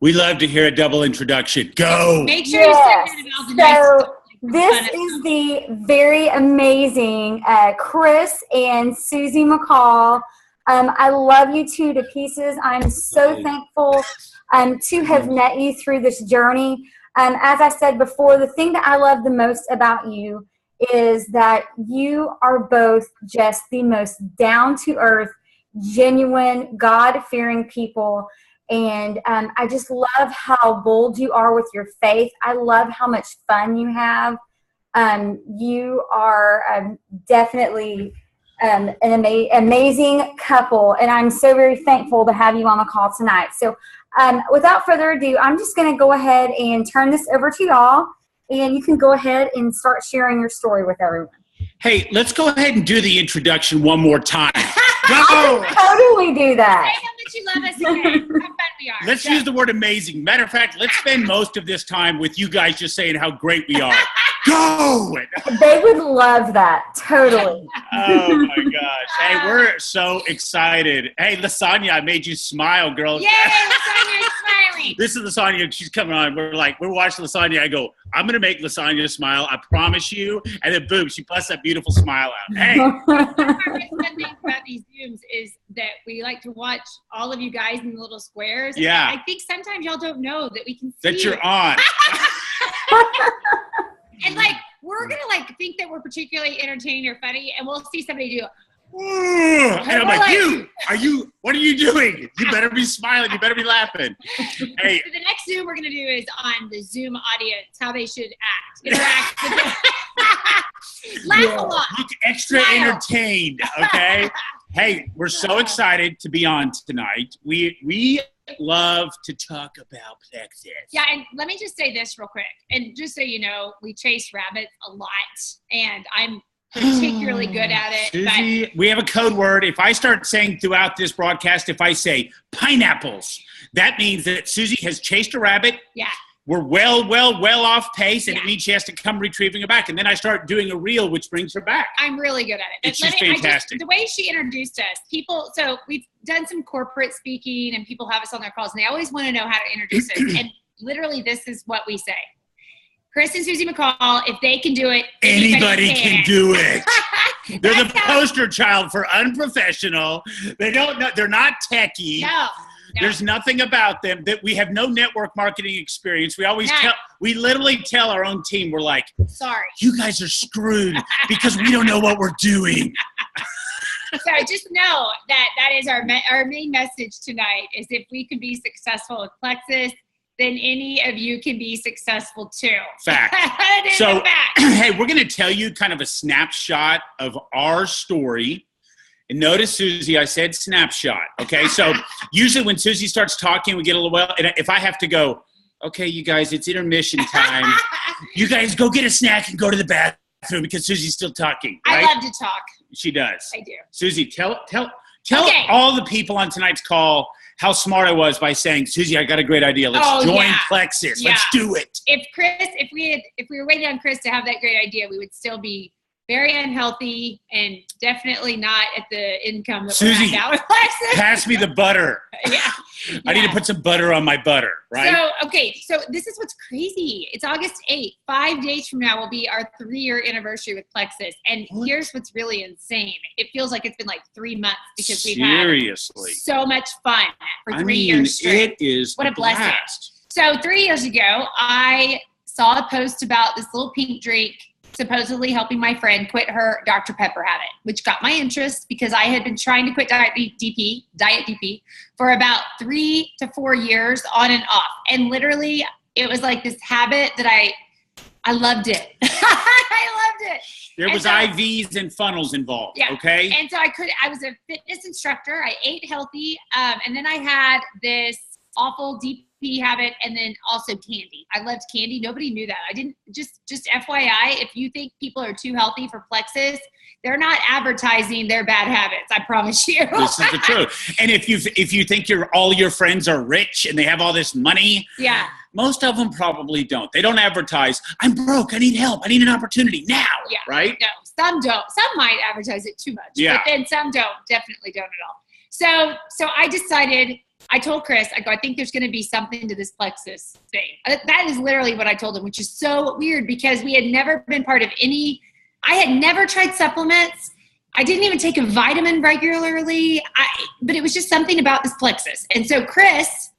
We love to hear a double introduction. Go. Make sure you send it out the this is the very amazing Chris and Susie McColl. I love you two to pieces. I'm so thankful to have met you through this journey. As I said before, the thing that I love the most about you is that you are both just the most down-to-earth, genuine, God-fearing people. And I just love how bold you are with your faith. I love how much fun you have. You are definitely an amazing couple, and I'm so very thankful to have you on the call tonight. So without further ado, I'm just going to go ahead and turn this over to y'all, and you can go ahead and start sharing your story with everyone. Hey, let's go ahead and do the introduction one more time. I can totally do that. Say how much you love us again. How fun we are. Let's use the word amazing. Matter of fact, let's spend most of this time with you guys just saying how great we are. Go! They would love that. Totally. Oh, my gosh. Hey, we're so excited. Hey, Lasagna, I made you smile, girl. Yay, Lasagna is smiling. This is Lasagna. She's coming on. We're watching Lasagna. I go, I'm going to make Lasagna smile. I promise you. And then, boom, she busts that beautiful smile out. Hey. One thing about these Zooms is that we like to watch all of you guys in the little squares. Yeah. I think sometimes y'all don't know that we can see That you're on. And we're going to think that we're particularly entertaining or funny, and we'll see somebody do and I'm like, what are you doing? You better be smiling. You better be laughing. Hey. So the next Zoom we're going to do is on the Zoom audience, how they should interact with them. Laugh a lot. Look extra entertained, okay? Hey, we're so excited to be on tonight. We love to talk about Plexus. Yeah, and let me just say this real quick. And just so you know, we chase rabbits a lot, and I'm particularly good at it. Susie, we have a code word. If I start saying throughout this broadcast, if I say pineapples, that means that Susie has chased a rabbit. Yeah. We're well off pace, and it means she has to come retrieving her back. And then I start doing a reel, which brings her back. I'm really good at it. It's just fantastic. The way she introduced us, so we've done some corporate speaking, and people have us on their calls, and they always want to know how to introduce us. And literally, this is what we say. Chris and Susie McColl, if they can do it, anybody can do it. They're the poster child for unprofessional. They don't know. They're not techie. No. There's nothing about them that we have no network marketing experience. We literally tell our own team, we're like, sorry, you guys are screwed because we don't know what we're doing. So just know that is our main message tonight is if we can be successful with Plexus, then any of you can be successful too. Fact. So, hey, we're going to tell you kind of a snapshot of our story. And notice, Susie, I said snapshot, okay? So usually when Susie starts talking, we get a little, and if I have to go, okay, you guys, it's intermission time. You guys go get a snack and go to the bathroom because Susie's still talking, right? I love to talk. She does. I do. Susie, tell all the people on tonight's call how smart I was by saying, Susie, I got a great idea. Let's join Plexus. Yeah. Let's do it. If we were waiting on Chris to have that great idea, we would still be very unhealthy and definitely not at the income that Susie, we're at now with Plexus. Pass me the butter. Yeah. I need to put some butter on my butter, right? So this is what's crazy. It's August 8th. 5 days from now will be our 3-year anniversary with Plexus. And here's what's really insane. It feels like it's been 3 months because we've had so much fun for 3 years straight. It is what a blessing. So 3 years ago, I saw a post about this little pink drink supposedly helping my friend quit her Dr. Pepper habit, which got my interest because I had been trying to quit Diet DP for about 3 to 4 years on and off. And literally it was like this habit that I loved it. I loved it. There was IVs and funnels involved. Yeah. Okay. And so I was a fitness instructor. I ate healthy. And then I had this awful DP habit and then also candy. I loved candy. Nobody knew that. I didn't just FYI, if you think people are too healthy for Plexus, they're not advertising their bad habits. I promise you. This is the truth. And if you think all your friends are rich and they have all this money, yeah, most of them probably don't. They don't advertise, I'm broke, I need help, I need an opportunity now, right? No, some don't. Some might advertise it too much, but then some don't, definitely don't at all. So I decided I told Chris, I think there's going to be something to this Plexus thing. That is literally what I told him, which is so weird because we had never been part of I had never tried supplements. I didn't even take a vitamin regularly, but it was just something about this Plexus. And so Chris,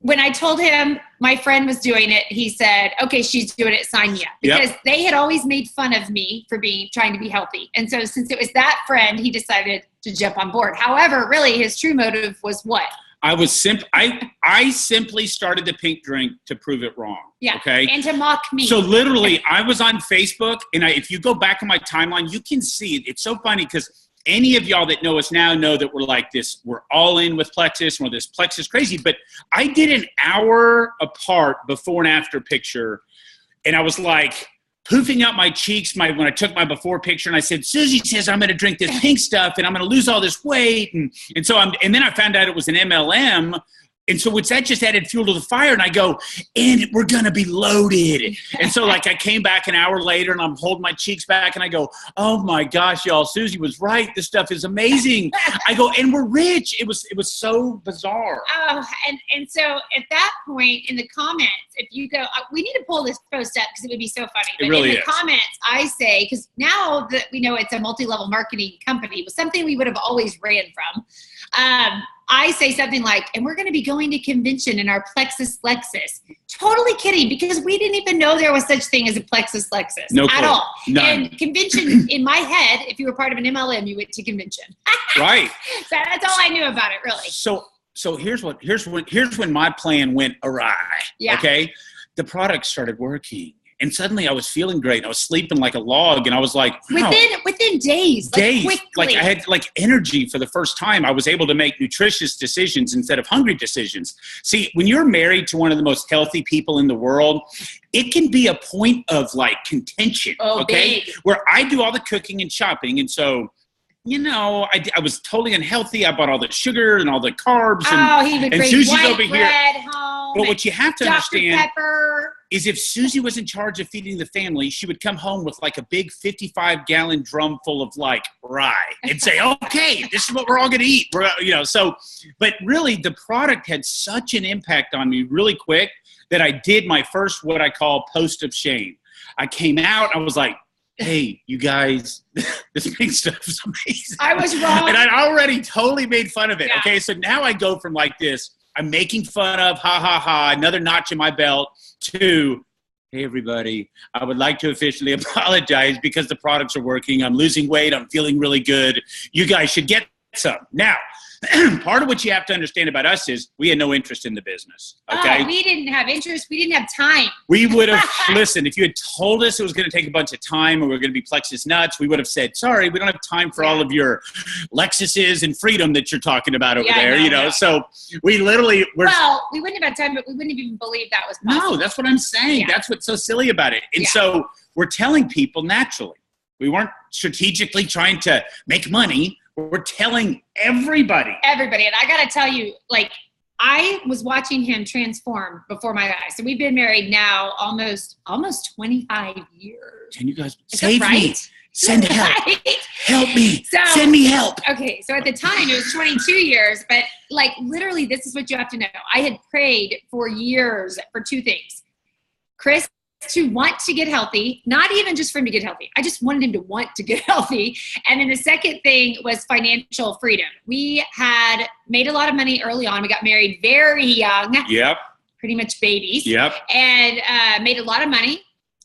when I told him my friend was doing it, he said, okay, she's doing it, sign me up. Because they had always made fun of me for trying to be healthy. And so since it was that friend, he decided to jump on board. However, really his true motive was what? I simply started the pink drink to prove it wrong. Yeah. Okay. And to mock me. So literally I was on Facebook and if you go back on my timeline, you can see it's so funny because any of y'all that know us now know that we're like this, we're all in with Plexus and we're this Plexus crazy, but I did an hour apart before and after picture. And I was like poofing out my cheeks when I took my before picture and I said, Susie says I'm going to drink this pink stuff and I'm going to lose all this weight. And then I found out it was an MLM. And so that just added fuel to the fire. And I go, and we're going to be loaded. And so like I came back an hour later and I'm holding my cheeks back and I go, oh my gosh, y'all, Susie was right. This stuff is amazing. I go, and we're rich. It was so bizarre. Oh, and so at that point in the comments, if you go, we need to pull this post up because it would be so funny. But it really in the comments, I say, because now that we know it's a multi-level marketing company, it was something we would have always ran from. I say something like, and we're going to be going to convention in our Plexus Lexus. Totally kidding, because we didn't even know there was such thing as a Plexus Lexus at all. None. And convention, in my head, if you were part of an MLM, you went to convention. Right. So that's all I knew about it, really. So here's when my plan went awry. Yeah. Okay. The product started working. And suddenly I was feeling great. I was sleeping like a log. And I was like, wow. Within days. Quickly. Like I had like energy for the first time. I was able to make nutritious decisions instead of hungry decisions. See, when you're married to one of the most healthy people in the world, it can be a point of like contention. Okay. Big. Where I do all the cooking and shopping. And so, I was totally unhealthy. I bought all the sugar and all the carbs. He would bring Susie's white over bread here. home. But what you have to Dr. understand Pepper. is if Susie was in charge of feeding the family, she would come home with like a big 55-gallon drum full of like rye and say, okay, this is what we're all going to eat. But really the product had such an impact on me really quick that I did my first, what I call post of shame. I came out, I was like, hey, you guys, this pink stuff is amazing. I was wrong. And I'd already totally made fun of it. Yeah. Okay, so now I go from like this, I'm making fun of, ha, ha, ha, another notch in my belt, to, hey, everybody, I would like to officially apologize because the products are working. I'm losing weight. I'm feeling really good. You guys should get some. Now, part of what you have to understand about us is we had no interest in the business. Okay. We didn't have interest. We didn't have time. We would have, listen, if you had told us it was going to take a bunch of time and we were going to be Plexus nuts, we would have said, sorry, we don't have time for all of your Lexuses and freedom that you're talking about over there, So we literally were. Well, we wouldn't have had time, but we wouldn't have even believed that was possible. No, that's what I'm saying. Yeah. That's what's so silly about it. And so we're telling people naturally. We weren't strategically trying to make money. We're telling everybody. Everybody. And I got to tell you, like, I was watching him transform before my eyes. So we've been married now almost 25 years. Can you guys save me? Send help. Right? Help me. Send me help. Okay. So at the time it was 22 years, but like literally this is what you have to know. I had prayed for years for two things. Chris to want to get healthy, not even just for him to get healthy. I just wanted him to want to get healthy. And then the second thing was financial freedom. We had made a lot of money early on. We got married very young. Yep. Pretty much babies. Yep. And made a lot of money.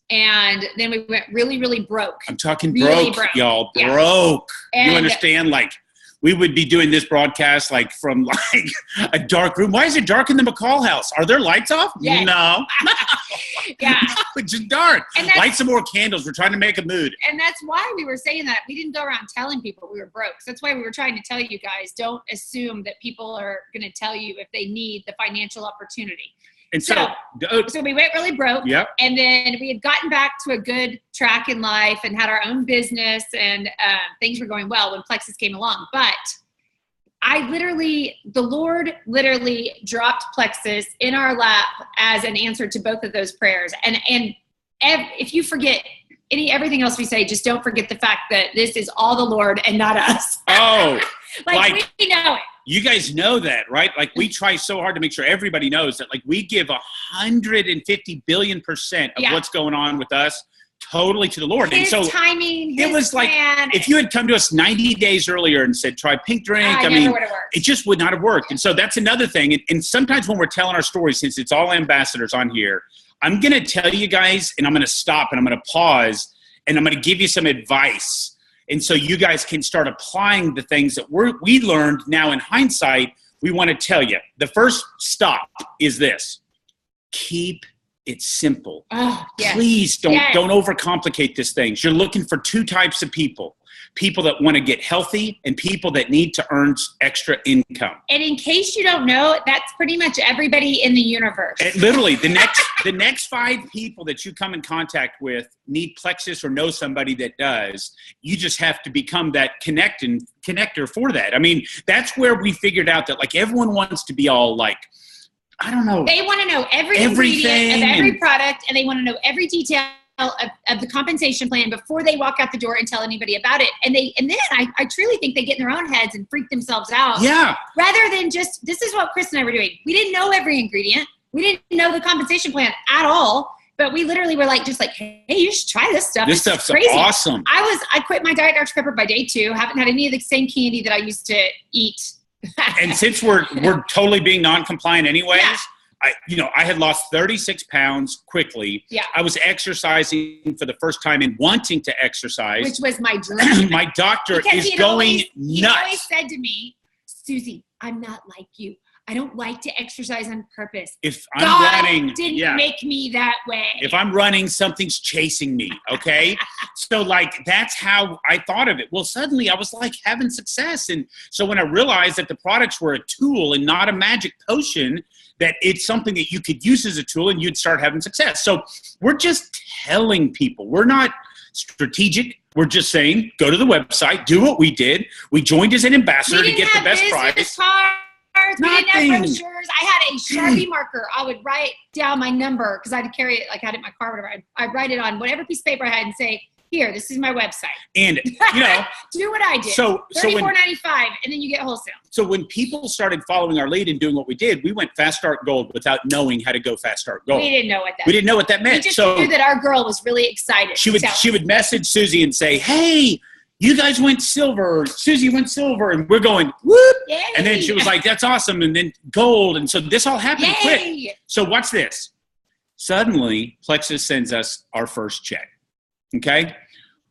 And then we went really, really broke. I'm talking really broke, y'all. Yeah. Broke. And you understand? Like, we would be doing this broadcast like from like a dark room. Why is it dark in the McColl house? Are there lights off? Yes. No. Yeah. It's just dark. Light some more candles. We're trying to make a mood. And that's why we were saying that. We didn't go around telling people we were broke. So that's why we were trying to tell you guys, don't assume that people are going to tell you if they need the financial opportunity. And so we went really broke. Yep. And then we had gotten back to a good track in life and had our own business and things were going well when Plexus came along. But the Lord literally dropped Plexus in our lap as an answer to both of those prayers. And if you forget everything else we say, just don't forget the fact that this is all the Lord and not us. Oh, Like we know it. You guys know that, right? Like we try so hard to make sure everybody knows that like we give 150 billion% of what's going on with us totally to the Lord. His and so timing, it was like, if you had come to us 90 days earlier and said, try pink drink, I mean, it just would not have worked. And so that's another thing. And sometimes when we're telling our stories, since it's all ambassadors on here, I'm going to tell you guys, and I'm going to stop and I'm going to pause and I'm going to give you some advice. And so you guys can start applying the things that we learned now in hindsight. We want to tell you. The first stop is this. Keep it simple. Oh, yes. Please don't overcomplicate this thing. You're looking for two types of people. People that want to get healthy and people that need to earn extra income. And in case you don't know, that's pretty much everybody in the universe. Literally, the next 5 people that you come in contact with need Plexus or know somebody that does. You just have to become that connector for that. I mean, that's where we figured out that like everyone wants to be all like, I don't know. They want to know every ingredient of every product, and they want to know every detail of the compensation plan before they walk out the door and tell anybody about it. And then I truly think they get in their own heads and freak themselves out. Yeah. Rather than just, this is what Chris and I were doing. We didn't know every ingredient. We didn't know the compensation plan at all. But we literally were like, hey, you should try this stuff. This stuff's crazy. Awesome. I quit my Diet Dr. Pepper by day 2. Haven't had any of the same candy that I used to eat. And since we're totally being non-compliant anyways, I had lost 36 pounds quickly. Yeah. I was exercising for the first time and wanting to exercise. Which was my dream. My doctor is going nuts. He always said to me, Susie, I'm not like you. I don't like to exercise on purpose. If I'm running, didn't make me that way. If I'm running, something's chasing me, okay? So, like, that's how I thought of it. Well, suddenly I was, like, having success. And so when I realized that the products were a tool and not a magic potion, that it's something that you could use as a tool and you'd start having success. So we're just telling people. We're not strategic. We're just saying, go to the website, do what we did. We joined as an ambassador to get the best price. We didn't have brochures. I had a Sharpie marker. I would write down my number because I'd carry it, like I had it in my car, whatever. I'd write it on whatever piece of paper I had and say, here, this is my website. And, do what I did. So $34.95, and then you get wholesale. So when people started following our lead and doing what we did, we went Fast Start Gold without knowing how to go Fast Start Gold. We didn't know what that meant. We didn't know what that meant. We just knew that our girl was really excited. She would message Susie and say, hey, you guys went silver. Susie went silver. And we're going, whoop. Yay. And then she was like, that's awesome. And then gold. And so this all happened quick. So watch this. Suddenly, Plexus sends us our first check. Okay?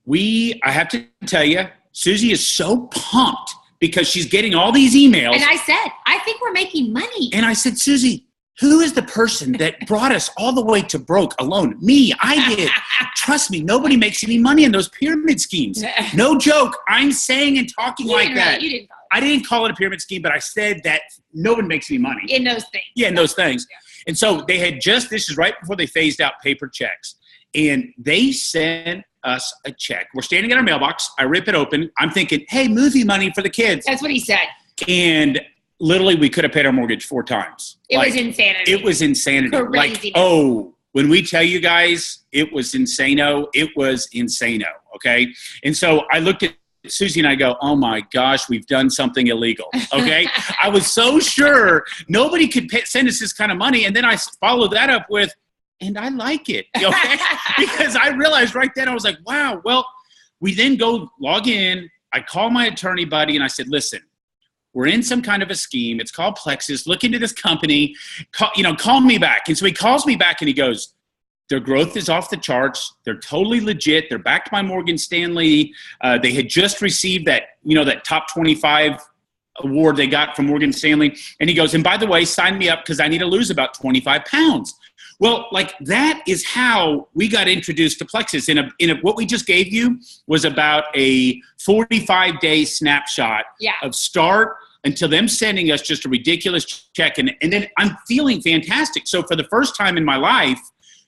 I have to tell you, Susie is so pumped because she's getting all these emails. And I said, I think we're making money. And I said, Susie, who is the person that brought us all the way to broke alone? Me, I did. Trust me, nobody makes any money in those pyramid schemes. No joke. I'm saying and talking like that. You didn't call it. I didn't call it a pyramid scheme, but I said that no one makes any money. In those things. Yeah, in those things. Yeah. And so they had this is right before they phased out paper checks. And they sent us a check. We're standing in our mailbox. I rip it open. I'm thinking, hey, movie money for the kids. That's what he said. And literally, we could have paid our mortgage 4 times. It was insanity. It was insanity. Craziness. When we tell you guys it was insano, it was insano, okay? And so I looked at Susie and I go, oh my gosh, we've done something illegal, okay? I was so sure nobody could send us this kind of money. And then I followed that up with, and I like it, okay? Because I realized right then, I was like, wow. Well, we then go log in. I call my attorney buddy and I said, listen, we're in some kind of a scheme. It's called Plexus. Look into this company. Call me back. And so he calls me back and he goes, their growth is off the charts. They're totally legit. They're backed by Morgan Stanley. They had just received that top 25 award they got from Morgan Stanley. And he goes, and by the way, sign me up because I need to lose about 25 pounds. Well, like that is how we got introduced to Plexus. What we just gave you was about a 45-day snapshot of start until them sending us just a ridiculous check. And then I'm feeling fantastic. So for the first time in my life,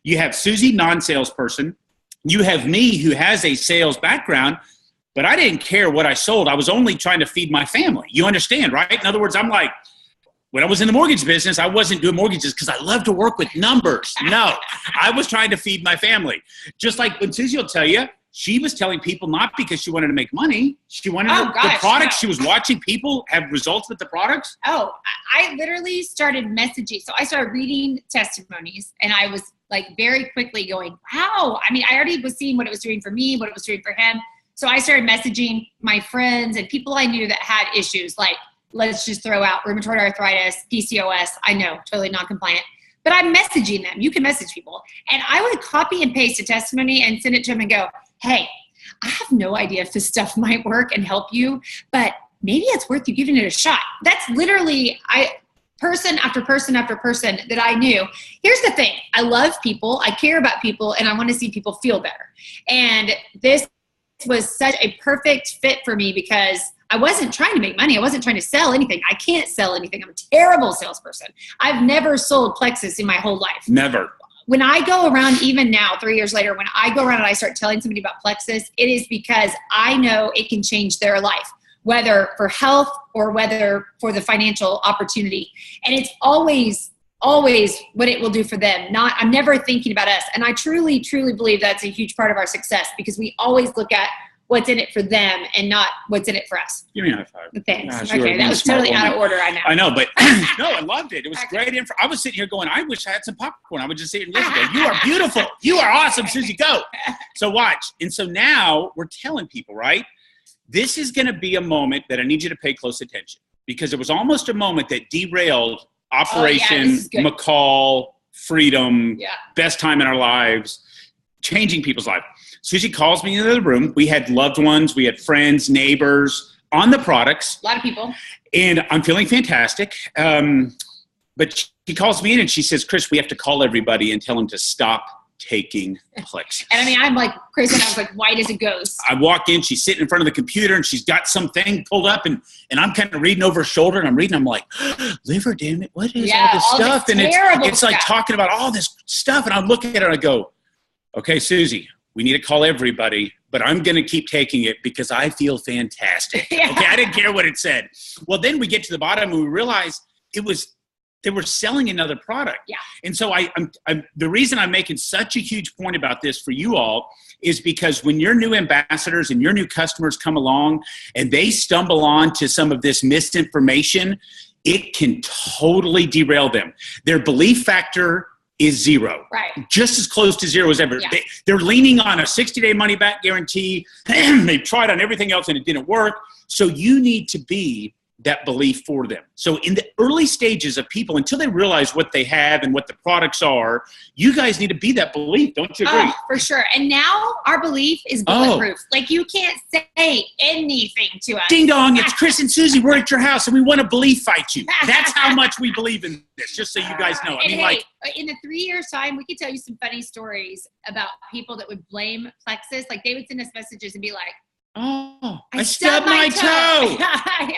you have Susie, non-salesperson. You have me, who has a sales background, but I didn't care what I sold. I was only trying to feed my family. You understand, right? In other words, I'm like, when I was in the mortgage business, I wasn't doing mortgages because I love to work with numbers. No, I was trying to feed my family. Just like when Susie will tell you, she was telling people not because she wanted to make money. She wanted the products. She was watching people have results with the products. Oh, I literally started messaging. So I started reading testimonies, and I was like very quickly going, wow. I mean, I already was seeing what it was doing for me, what it was doing for him. So I started messaging my friends and people I knew that had issues, like, let's just throw out rheumatoid arthritis, PCOS. I know, totally non-compliant. But I'm messaging them. You can message people. And I would copy and paste a testimony and send it to them and go, hey, I have no idea if this stuff might work and help you, but maybe it's worth you giving it a shot. That's literally person after person after person that I knew. Here's the thing. I love people. I care about people, and I want to see people feel better. And this was such a perfect fit for me because I wasn't trying to make money. I wasn't trying to sell anything. I can't sell anything. I'm a terrible salesperson. I've never sold Plexus in my whole life. Never. When I go around, even now, 3 years later, when I go around and I start telling somebody about Plexus, it is because I know it can change their life, whether for health or whether for the financial opportunity. And it's always what it will do for them. I'm never thinking about us. And I truly, truly believe that's a huge part of our success because we always look at what's in it for them and not what's in it for us. Give me a high five. Thanks. Gosh, okay, that was totally out of order, I know. I know, but no, I loved it. It was great info. I was sitting here going, I wish I had some popcorn. I would just sit and listen to it. You are beautiful. You are awesome, Susie. Go. So watch. And so now we're telling people, right? This is going to be a moment that I need you to pay close attention because it was almost a moment that derailed Operation McColl, Freedom, best time in our lives, changing people's lives. Susie calls me into the room. We had loved ones. We had friends, neighbors on the products. A lot of people. And I'm feeling fantastic. But she calls me in and she says, Chris, we have to call everybody and tell them to stop taking Plexus. And I mean, I'm like, Chris and I was like white as a ghost. I walk in, she's sitting in front of the computer and she's got something pulled up and I'm kind of reading over her shoulder and I'm like, liver damage, what is all this stuff? And it's like talking about all this stuff. And I'm looking at her and I go, okay, Susie, we need to call everybody, but I'm going to keep taking it because I feel fantastic. Okay, I didn't care what it said. Well, then we get to the bottom and we realize they were selling another product. Yeah. And so the reason I'm making such a huge point about this for you all is because when your new ambassadors and your new customers come along and they stumble on to some of this misinformation, it can totally derail them. Their belief factor is zero. Right. Just as close to zero as ever. Yeah. They're leaning on a 60-day money-back guarantee. They've tried on everything else and it didn't work. So you need to be that belief for them. So in the early stages of people, until they realize what they have and what the products are, you guys need to be that belief. Don't you agree? Oh, for sure. And now our belief is bulletproof. Like you can't say anything to us. Ding dong, it's Chris and Susie. We're at your house and we want to belief fight you. That's how much we believe in this, just so you guys know. I mean, in the 3 years time, we could tell you some funny stories about people that would blame Plexus. Like they would send us messages and be like, oh, I stubbed my toe.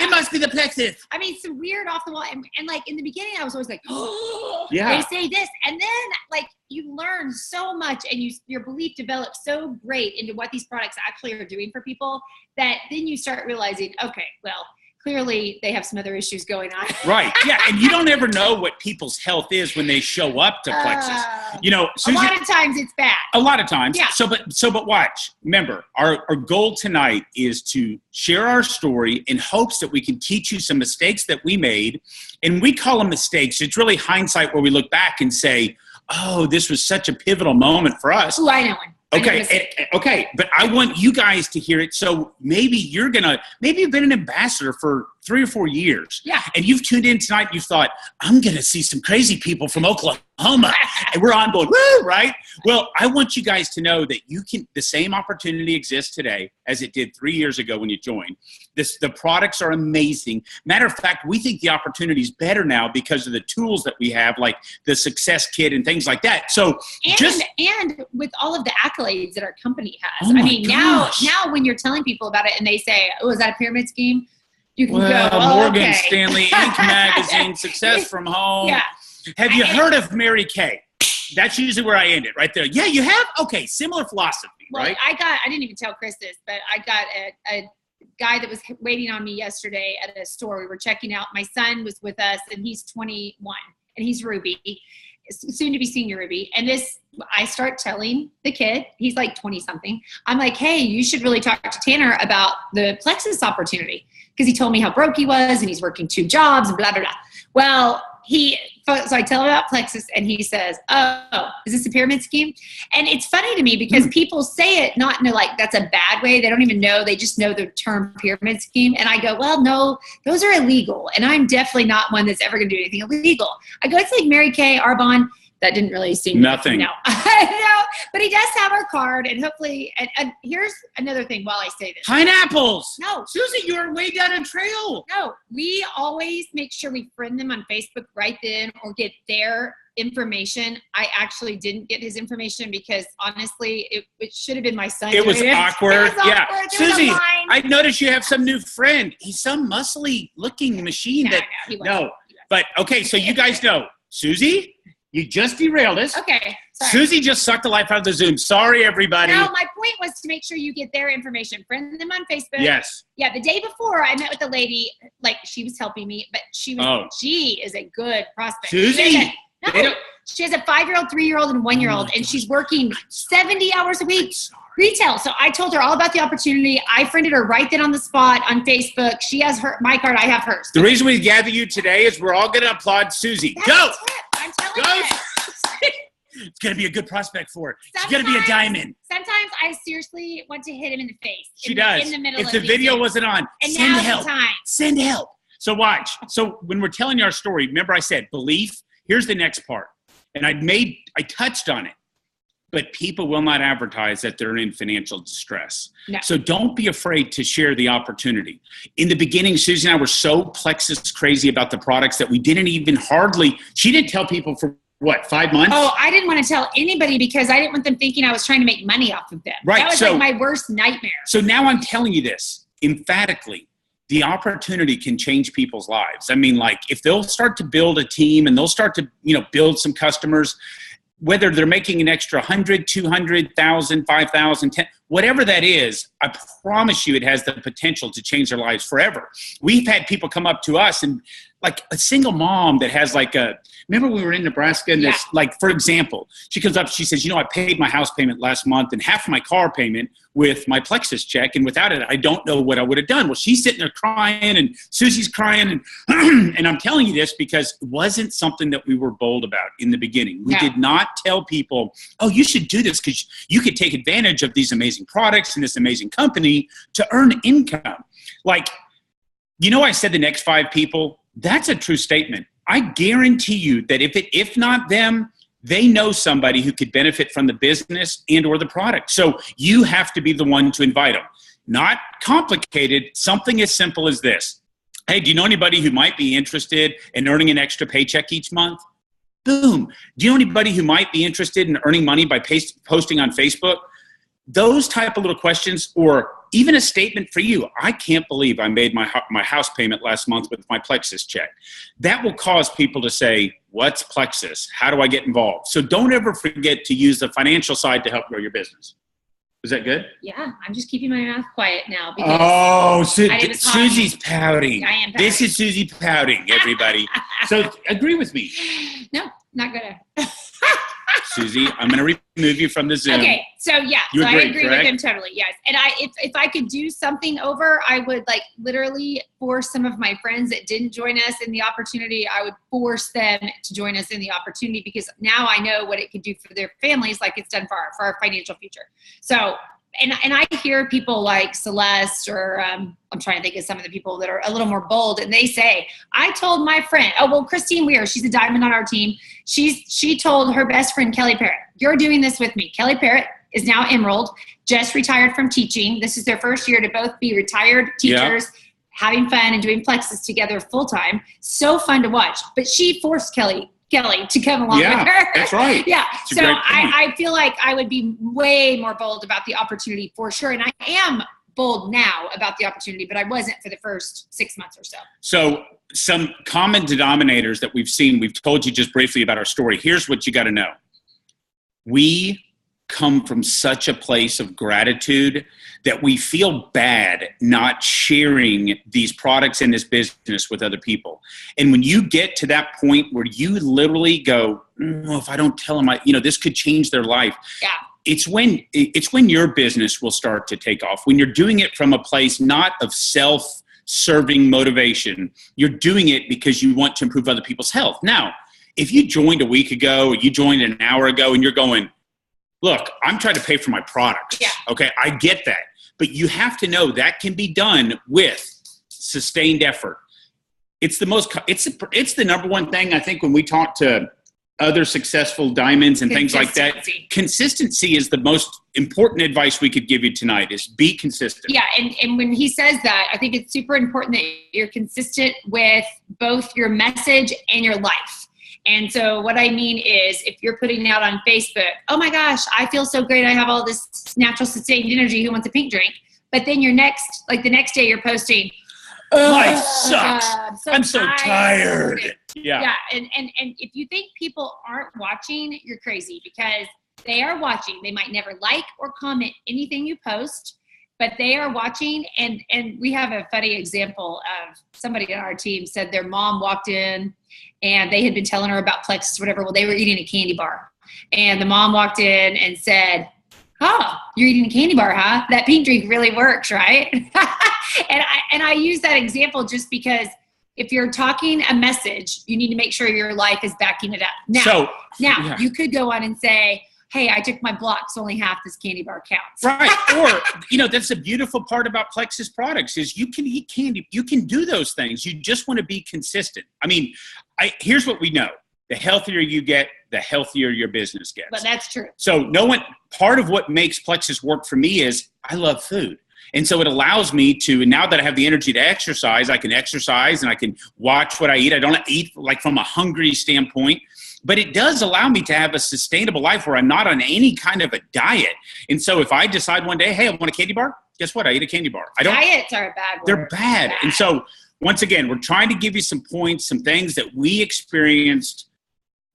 It must be the Plexus. I mean, some weird off the wall. And like in the beginning, I was always like, oh, they say this. And then like you learn so much and your belief develops so great into what these products actually are doing for people that then you start realizing, okay, well, clearly they have some other issues going on. Right. Yeah. And you don't ever know what people's health is when they show up to Plexus. You know, Susie, a lot of times it's bad. A lot of times. Yeah. But watch. Remember, our goal tonight is to share our story in hopes that we can teach you some mistakes that we made. And we call them mistakes. It's really hindsight where we look back and say, oh, this was such a pivotal moment for us. Oh, I know one. Okay, but I want you guys to hear it. So maybe you've been an ambassador for 3 or 4 years. Yeah. And you've tuned in tonight and you thought, I'm going to see some crazy people from Oklahoma. And we're on board, woo, right? Well, I want you guys to know that the same opportunity exists today as it did 3 years ago when you joined. The products are amazing. Matter of fact, we think the opportunity is better now because of the tools that we have, like the Success Kit and things like that. So and with all of the accolades that our company has. I mean, now when you're telling people about it and they say, oh, is that a pyramid scheme? You can go, Morgan Stanley, Inc. Magazine, Success from Home. Yeah. Have you heard of Mary Kay? That's usually where I end it, right there. Yeah, you have? Okay, similar philosophy, right? I didn't even tell Chris this, but I got a guy that was waiting on me yesterday at a store. We were checking out. My son was with us, and he's 21, and he's Ruby. soon to be senior Ruby. And I start telling the kid, he's like 20 something. I'm like, hey, you should really talk to Tanner about the Plexus opportunity. Because he told me how broke he was and he's working 2 jobs and blah, blah, blah. Well, so I tell him about Plexus and he says, oh, is this a pyramid scheme? And it's funny to me because people say it not in like, that's a bad way. They don't even know. They just know the term pyramid scheme. And I go, well, no, those are illegal. And I'm definitely not one that's ever going to do anything illegal. I go, it's like Mary Kay, Arbonne. That didn't really seem nothing. No, no, but he does have our card, and hopefully. And here's another thing. While I say this, pineapples. No, Susie, you're way down a trail. No, we always make sure we friend them on Facebook right then, or get their information. I actually didn't get his information because honestly, it should have been my son. It was awkward. Yeah, Susie, I noticed you have some new friend. He's some muscly looking machine. But okay, so you guys know, Susie. You just derailed us. Okay. Sorry. Susie just sucked the life out of the Zoom. Sorry, everybody. No, my point was to make sure you get their information. Friend them on Facebook. Yes. Yeah, the day before I met with the lady, like she was helping me, but she is a good prospect. Susie. She has a 5-year-old, 3-year-old, and 1-year-old, and she's working 70 hours a week. Retail. So I told her all about the opportunity. I friended her right then on the spot on Facebook. She has my card. I have hers. The reason we gather you today is we're all going to applaud Susie. That's Go. I'm telling you. It's going to be a good prospect for her. She's going to be a diamond. Sometimes I seriously want to hit him in the face. She does. In the middle if the video wasn't on, and send now's help. the time. Send help. So watch. So when we're telling you our story, remember I said belief. Here's the next part. And I touched on it. But people will not advertise that they're in financial distress. No. So don't be afraid to share the opportunity. In the beginning, Susie and I were so Plexus crazy about the products that we didn't even she didn't tell people for what, 5 months? Oh, I didn't want to tell anybody because I didn't want them thinking I was trying to make money off of them. Right. That was like my worst nightmare. So now I'm telling you this emphatically. The opportunity can change people's lives. I mean, like if they'll start to build a team and they'll start to, build some customers, whether they're making an extra 100, 200, 1,000, 5,000, 10, whatever that is, I promise you it has the potential to change their lives forever. We've had people come up to us and like a single mom that has remember we were in Nebraska and this, for example, she comes up, she says, I paid my house payment last month and half of my car payment with my Plexus check. And without it, I don't know what I would have done. Well, she's sitting there crying and Susie's crying. And I'm telling you this because it wasn't something that we were bold about in the beginning. We did not tell people, oh, you should do this because you could take advantage of these amazing products and this amazing company to earn income. I said the next 5 people, that's a true statement. I guarantee you that if not them, they know somebody who could benefit from the business and or the product. So you have to be the one to invite them. Not complicated, something as simple as this. Hey, do you know anybody who might be interested in earning an extra paycheck each month? Boom. Do you know anybody who might be interested in earning money by posting on Facebook? Those type of little questions, or even a statement for you. I can't believe I made my house payment last month with my Plexus check. That will cause people to say, what's Plexus? How do I get involved? So don't ever forget to use the financial side to help grow your business. Is that good? Yeah, I'm just keeping my mouth quiet now. Because Susie's pouting. I am pouting. This is Susie pouting, everybody. So agree with me. No, not gonna. Susie, I'm going to remove you from the Zoom. Okay, so yeah, you agree, I agree correct? with him totally, yes. And if I could do something over, I would literally force some of my friends that didn't join us in the opportunity, I would force them to join us in the opportunity because now I know what it could do for their families like it's done for our financial future. So, and I hear people like Celeste or I'm trying to think of some of the people that are a little more bold and they say, I told my friend, Christine Weir, she's a diamond on our team. She told her best friend, Kelly Parrott, you're doing this with me. Kelly Parrott is now Emerald, just retired from teaching. This is their first year to both be retired teachers, having fun and doing Plexus together full time. So fun to watch. But she forced Kelly to come along with her. That's right. Yeah. So I feel like I would be way more bold about the opportunity for sure. And I am bold now about the opportunity, but I wasn't for the first 6 months or so. So some common denominators that we've seen, we've told you just briefly about our story. Here's what you got to know. We come from such a place of gratitude that we feel bad not sharing these products in this business with other people. And when you get to that point where you literally go, if I don't tell them, this could change their life. Yeah. It's when your business will start to take off. When you're doing it from a place not of self-serving motivation, you're doing it because you want to improve other people's health. Now, if you joined a week ago or you joined an hour ago and you're going, look, I'm trying to pay for my products. Yeah. Okay, I get that. But you have to know that can be done with sustained effort. It's the number one thing, I think, when we talk to other successful diamonds and things like that. Consistency is the most important advice we could give you tonight, is be consistent. Yeah, and when he says that, I think it's super important that you're consistent with both your message and your life. And so what I mean is, if you're putting out on Facebook, oh my gosh, I feel so great, I have all this natural sustained energy, who wants a pink drink? But then the next day you're posting, life sucks. I'm so tired. Yeah. And if you think people aren't watching, you're crazy, because they are watching. They might never like or comment anything you post, but they are watching. And we have a funny example of somebody on our team said their mom walked in and they had been telling her about Plexus, whatever. Well, they were eating a candy bar, and the mom walked in and said, oh, you're eating a candy bar, huh? That pink drink really works, right? And I use that example just because if you're talking a message, you need to make sure your life is backing it up. Now, you could go on and say, hey, I took my block, so only half this candy bar counts. Right. Or, that's the beautiful part about Plexus products is you can eat candy. You can do those things. You just want to be consistent. I mean, here's what we know. The healthier you get, the healthier your business gets. But that's true. So part of what makes Plexus work for me is I love food. And so it allows me to, now that I have the energy to exercise, I can exercise and I can watch what I eat. I don't eat like from a hungry standpoint, but it does allow me to have a sustainable life where I'm not on any kind of a diet. And so if I decide one day, hey, I want a candy bar, guess what? I eat a candy bar. Diets are a bad word. They're bad. And so once again, we're trying to give you some points, some things that we experienced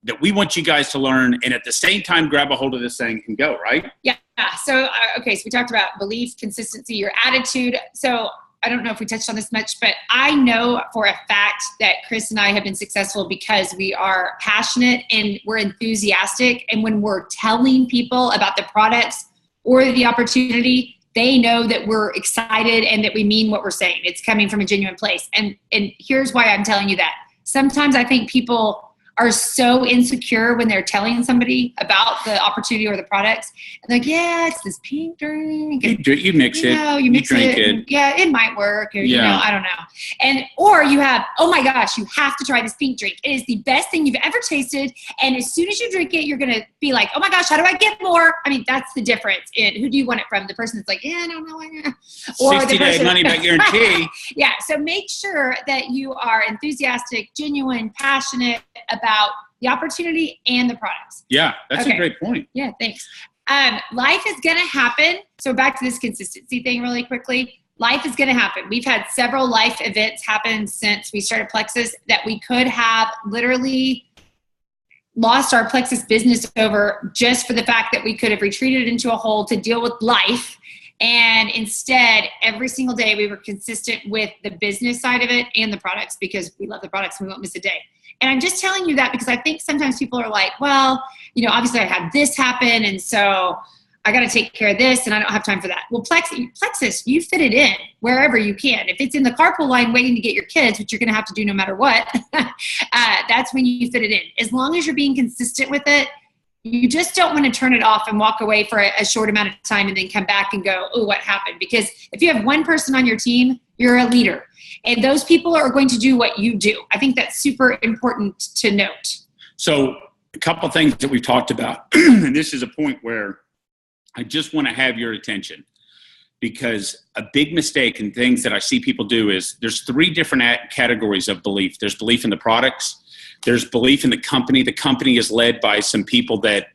that we want you guys to learn, and at the same time, grab a hold of this thing and go, right? Yeah. So, so we talked about belief, consistency, your attitude. So I don't know if we touched on this much, but I know for a fact that Chris and I have been successful because we are passionate and we're enthusiastic. And when we're telling people about the products or the opportunity, they know that we're excited and that we mean what we're saying. It's coming from a genuine place. And here's why I'm telling you that. Sometimes I think people are so insecure when they're telling somebody about the opportunity or the products. And they're like, yeah, it's this pink drink. You mix it. You drink it. Yeah, it might work. Or, I don't know. Or you have, oh my gosh, you have to try this pink drink. It is the best thing you've ever tasted. And as soon as you drink it, you're going to be like, oh my gosh, how do I get more? I mean, that's the difference in who do you want it from? The person that's like, I don't know. Or 60-day money back guarantee. Yeah. So make sure that you are enthusiastic, genuine, passionate about the opportunity and the products. Yeah, that's a great point. Yeah, thanks. Life is going to happen. So back to this consistency thing really quickly. Life is going to happen. We've had several life events happen since we started Plexus that we could have literally lost our Plexus business over just for the fact that we could have retreated into a hole to deal with life. And instead, every single day we were consistent with the business side of it and the products, because we love the products and we won't miss a day. And I'm just telling you that because I think sometimes people are like, well, obviously I had this happen, and so I got to take care of this, and I don't have time for that. Well, Plexus, you fit it in wherever you can. If it's in the carpool line waiting to get your kids, which you're going to have to do no matter what, that's when you fit it in. As long as you're being consistent with it, you just don't want to turn it off and walk away for a short amount of time and then come back and go, oh, what happened? Because if you have one person on your team, you're a leader. And those people are going to do what you do. I think that's super important to note. So a couple of things that we've talked about, and this is a point where I just want to have your attention, because a big mistake and things that I see people do is there's three different categories of belief. There's belief in the products. There's belief in the company. The company is led by some people that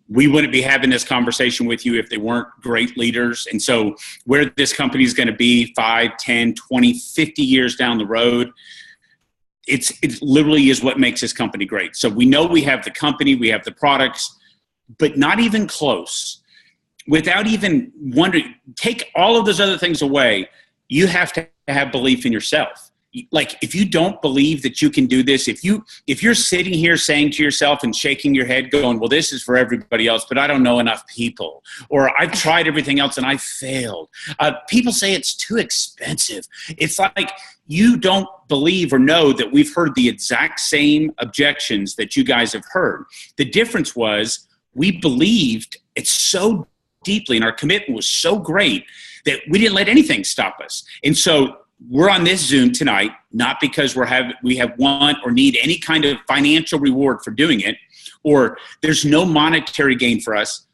we wouldn't be having this conversation with you if they weren't great leaders. And so where this company is going to be 5, 10, 20, 50 years down the road, it literally is what makes this company great. So we know we have the company, we have the products. but not even close. Without even wondering, take all of those other things away, you have to have belief in yourself. Like, if you don't believe that you can do this, if you're sitting here saying to yourself and shaking your head going, well, this is for everybody else, but I don't know enough people, or I've tried everything else and I failed. People say it's too expensive. It's like you don't believe or know that we've heard the exact same objections that you guys have heard. The difference was we believed it so deeply and our commitment was so great that we didn't let anything stop us. And so we're on this Zoom tonight, not because we have want or need any kind of financial reward for doing it, or there's no monetary gain for us.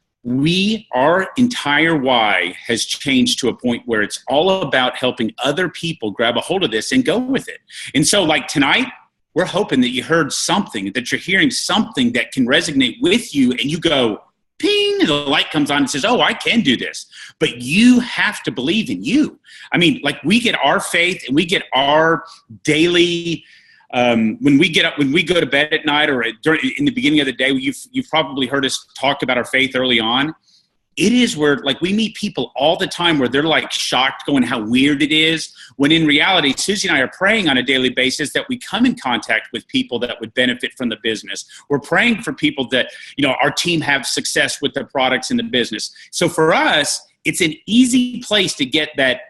Our entire why has changed to a point where it's all about helping other people grab a hold of this and go with it. And so like tonight, we're hoping that you heard something, that you're hearing something that can resonate with you, and you go, ping, the light comes on and says, oh, I can do this. But you have to believe in you. I mean, like, we get our faith and we get our daily, when we go to bed at night or in the beginning of the day, you've probably heard us talk about our faith early on. It is where, like, we meet people all the time where they're like shocked going how weird it is, when in reality, Susie and I are praying on a daily basis that we come in contact with people that would benefit from the business. We're praying for people that, our team have success with their products in the business. So for us, it's an easy place to get that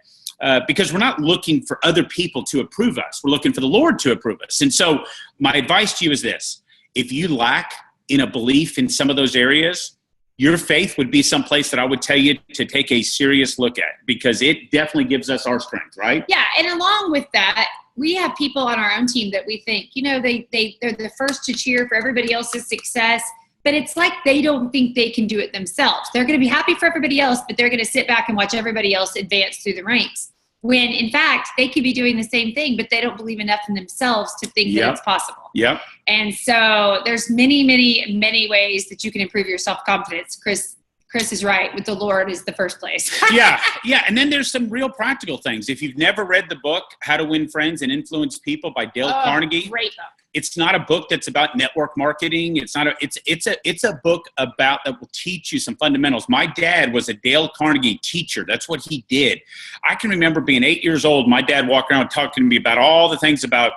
because we're not looking for other people to approve us. We're looking for the Lord to approve us. And so my advice to you is this: if you lack in a belief in some of those areas, your faith would be someplace that I would tell you to take a serious look at, because it definitely gives us our strength, right? Yeah, and along with that, we have people on our own team that we think, they're the first to cheer for everybody else's success, but it's like they don't think they can do it themselves. They're going to be happy for everybody else, but they're going to sit back and watch everybody else advance through the ranks. When in fact, they could be doing the same thing, but they don't believe enough in themselves to think that it's possible. Yep. And so there's many, many, many ways that you can improve your self-confidence. Chris is right. With the Lord is the first place. Yeah. And then there's some real practical things. If you've never read the book, How to Win Friends and Influence People by Dale Carnegie. Great book. It's not a book that's about network marketing. It's a book that will teach you some fundamentals. My dad was a Dale Carnegie teacher. That's what he did. I can remember being 8 years old, my dad walking around talking to me about all the things about,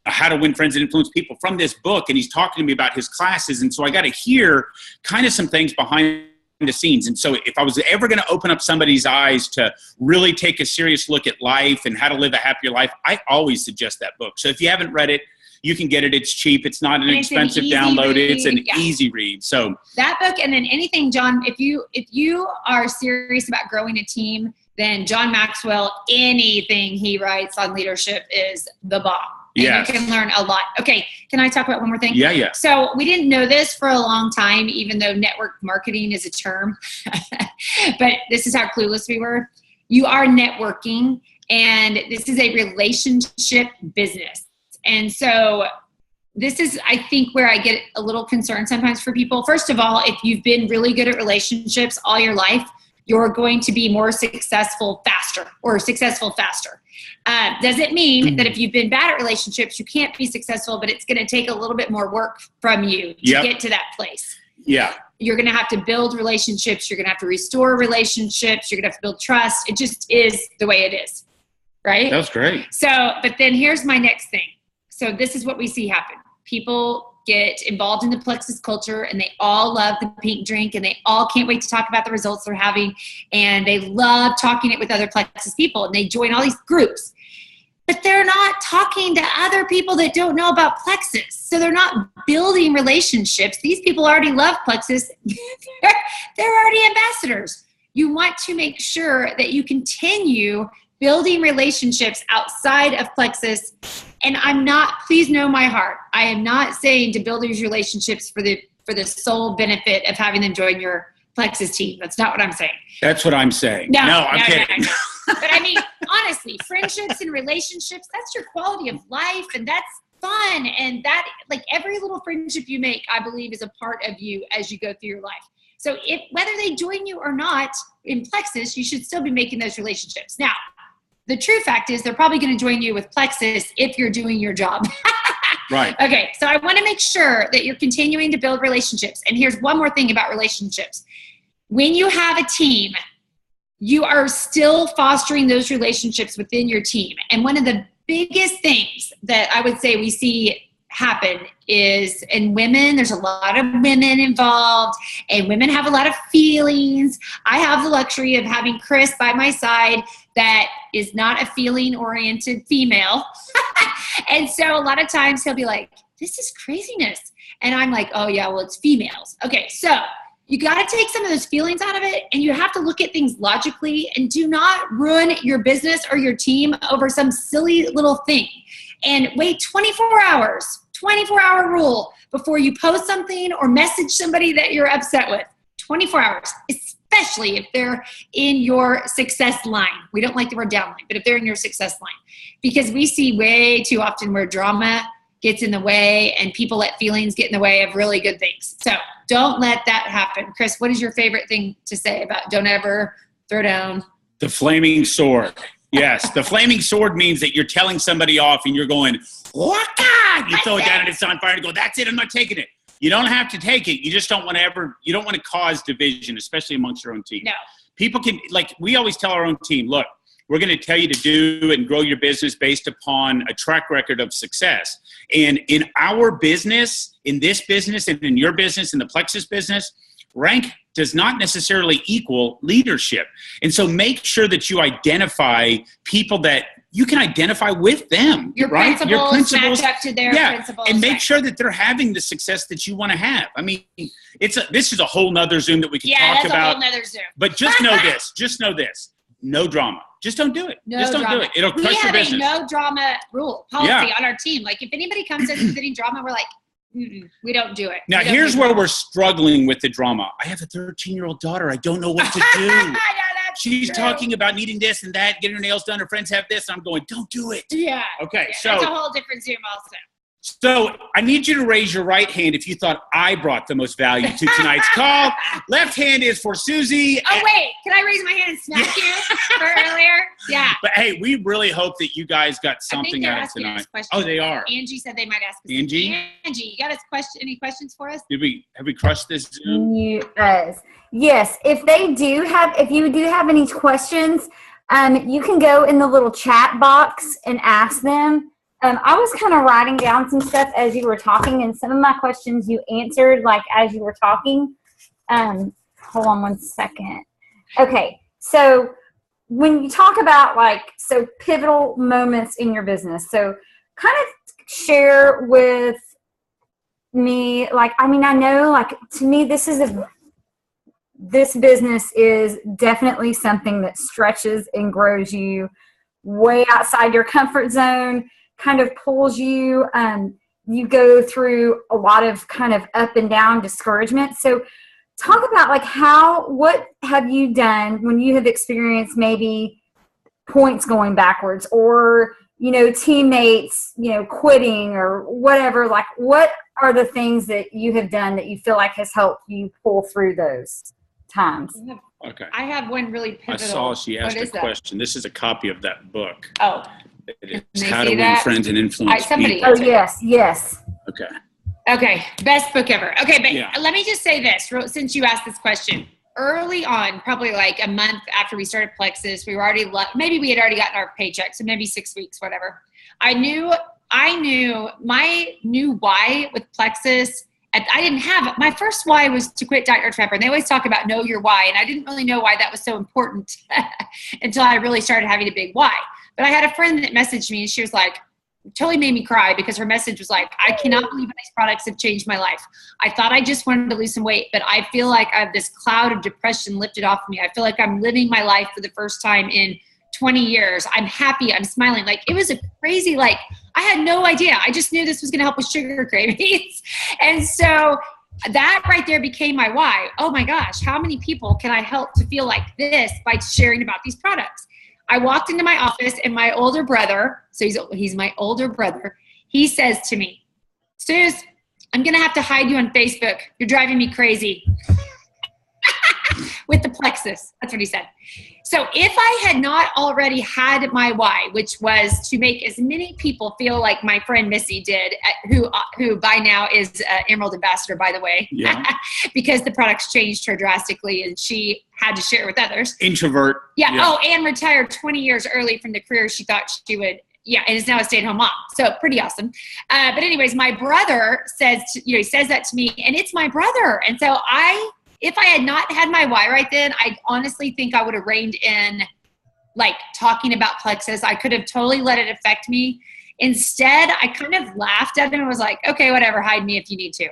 how to win friends and influence people from this book. And he's talking to me about his classes. And so I got to hear kind of some things behind the scenes. And so if I was ever going to open up somebody's eyes to really take a serious look at life and how to live a happier life, I always suggest that book. So if you haven't read it, you can get it. It's cheap. It's not an expensive download. It's an easy read. So that book, and then anything, John, if you are serious about growing a team, then John Maxwell, anything he writes on leadership is the bomb. And you can learn a lot. Okay, can I talk about one more thing? Yeah. So we didn't know this for a long time, even though network marketing is a term. But this is how clueless we were. You are networking, and this is a relationship business. And so this is, I think, where I get a little concerned sometimes for people. First of all, if you've been really good at relationships all your life, you're going to be more successful faster. Does it mean that if you've been bad at relationships, you can't be successful, but it's going to take a little bit more work from you to get to that place? Yeah. You're going to have to build relationships. You're going to have to restore relationships. You're going to have to build trust. It just is the way it is. Right? That's great. So, but then here's my next thing. So this is what we see happen. People get involved in the Plexus culture, and they all love the pink drink, and they all can't wait to talk about the results they're having, and they love talking it with other Plexus people, and they join all these groups. But they're not talking to other people that don't know about Plexus. So they're not building relationships. These people already love Plexus. They're already ambassadors. You want to make sure that you continue building relationships outside of Plexus. And please know my heart, I am not saying to build these relationships for the sole benefit of having them join your Plexus team. That's not what I'm saying. That's what I'm saying. No, I'm kidding. No. But I mean, honestly, friendships and relationships, that's your quality of life, and that's fun. And that, like, every little friendship you make, I believe, is a part of you as you go through your life. So whether they join you or not in Plexus, you should still be making those relationships. Now, the true fact is they're probably going to join you with Plexus if you're doing your job. Right. Okay, so I want to make sure that you're continuing to build relationships. And here's one more thing about relationships. When you have a team, you are still fostering those relationships within your team. And one of the biggest things that I would say we see happen is in women, there's a lot of women involved, and women have a lot of feelings. I have the luxury of having Chris by my side that is not a feeling oriented female. And so a lot of times he'll be like, this is craziness. And I'm like, oh yeah, well, it's females. Okay, so you got to take some of those feelings out of it, and you have to look at things logically, and do not ruin your business or your team over some silly little thing. And wait 24 hours, 24-hour rule before you post something or message somebody that you're upset with. 24 hours, especially if they're in your success line. We don't like the word downline, but if they're in your success line, because we see way too often where drama gets in the way and people let feelings get in the way of really good things. So don't let that happen. Chris, what is your favorite thing to say about don't ever throw down? The flaming sword. Yes, the flaming sword means that you're telling somebody off and you're going, waka! You throw it down and it's on fire and go, that's it, I'm not taking it. You don't have to take it. You just don't want to you don't want to cause division, especially amongst your own team. No. People can, like we always tell our own team, look, we're going to tell you to do and grow your business based upon a track record of success. And in our business, in this business and in your business, in the Plexus business, rank does not necessarily equal leadership. And so make sure that you identify people that you can identify with them. Your right? principles match up to their principles. And make sure that they're having the success that you want to have. I mean, this is a whole nother Zoom that we can talk about. Yeah, that's a whole nother Zoom. But just know this, no drama. Just don't do it. Just don't do it. It'll crush your business. We have a no drama rule policy on our team. Like if anybody comes in with any drama, we're like, we don't do it. Now, here's where we're struggling with the drama. I have a 13-year-old daughter. I don't know what to do. Yeah, she's talking about needing this and that, getting her nails done. Her friends have this. I'm going, don't do it. Yeah. Okay. Yeah, so that's a whole different Zoom also. So I need you to raise your right hand if you thought I brought the most value to tonight's call. Left hand is for Susie. Oh, wait. Can I raise my hand and smack you for earlier? Yeah. But, hey, we really hope that you guys got something out of tonight. Oh, they are. Angie said they might ask us. Angie, you got any questions for us? Have we crushed this Zoom? Yes. If you do have any questions, you can go in the little chat box and ask them. I was kind of writing down some stuff as you were talking, and some of my questions you answered like as you were talking. Hold on one second. Okay, so when you talk about pivotal moments in your business, so kind of share with me, I know to me this business is definitely something that stretches and grows you way outside your comfort zone, kind of pulls you. You go through a lot of kind of up and down discouragement. So talk about what have you done when you have experienced maybe points going backwards, or, teammates, quitting or whatever, what are the things that you have done that you feel like has helped you pull through those times? Okay. I have one really pivotal. I saw she asked a question. This is a copy of that book. Oh. It's How to Win Friends and Influence People. Oh, yes. Okay. Best book ever. Okay, but let me just say this, since you asked this question. Early on, probably like a month after we started Plexus, we were already, maybe we had already gotten our paycheck, so maybe 6 weeks, whatever. I knew my new why with Plexus. I didn't have it. My first why was to quit Dr. Pepper. And they always talk about know your why. And I didn't really know why that was so important until I really started having a big why. But I had a friend that messaged me, and she was like, totally made me cry, because her message was like, I cannot believe these products have changed my life. I thought I just wanted to lose some weight, but I feel like I have this cloud of depression lifted off of me. I feel like I'm living my life for the first time in 20 years. I'm happy. I'm smiling. It was a crazy, I had no idea. I just knew this was going to help with sugar cravings. And so that right there became my why. Oh my gosh, how many people can I help to feel like this by sharing about these products? I walked into my office, and my older brother, so he's my older brother, he says to me, Suze, I'm going to have to hide you on Facebook. You're driving me crazy. with the Plexus. That's what he said. So if I had not already had my why, which was to make as many people feel like my friend Missy did, who by now is Emerald Ambassador, by the way, because the products changed her drastically and she had to share it with others. Introvert. Yeah. Oh, and retired 20 years early from the career she thought she would. Yeah, and is now a stay-at-home mom. So pretty awesome. But anyways, my brother says, he says that to me, and it's my brother. And so if I had not had my why right then, I honestly think I would have reined in, like, talking about Plexus. I could have totally let it affect me. Instead, I kind of laughed at him and was like, okay, whatever, hide me if you need to.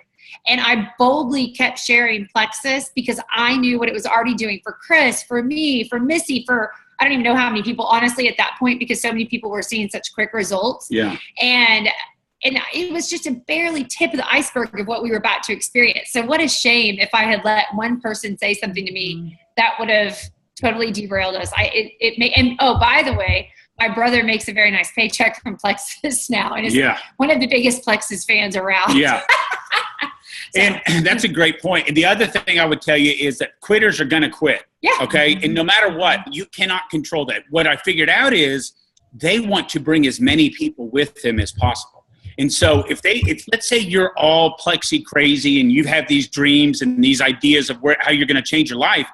And I boldly kept sharing Plexus because I knew what it was already doing for Chris, for me, for Missy, for I don't even know how many people, honestly, at that point, because so many people were seeing such quick results. Yeah. And it was just a barely tip of the iceberg of what we were about to experience. So what a shame if I had let one person say something to me that would have totally derailed us. And oh, by the way, my brother makes a very nice paycheck from Plexus now, and is one of the biggest Plexus fans around. Yeah. So. And that's a great point. And the other thing I would tell you is that quitters are going to quit. Yeah. Okay. And no matter what, you cannot control that. What I figured out is they want to bring as many people with them as possible. And so if let's say you're all Plexi crazy and you have these dreams and these ideas of how you're going to change your life,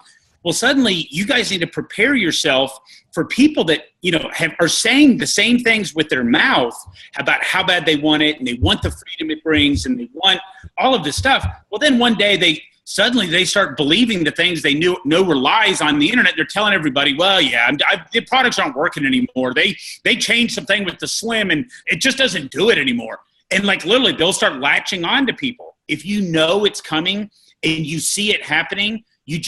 well, suddenly you guys need to prepare yourself for people that, are saying the same things with their mouth about how bad they want it and they want the freedom it brings and they want all of this stuff. Well, then one day they start believing the things they know were lies on the internet. They're telling everybody, well, yeah, the products aren't working anymore. They changed something with the Slim and it just doesn't do it anymore. And like literally they'll start latching on to people. If you know it's coming and you see it happening, you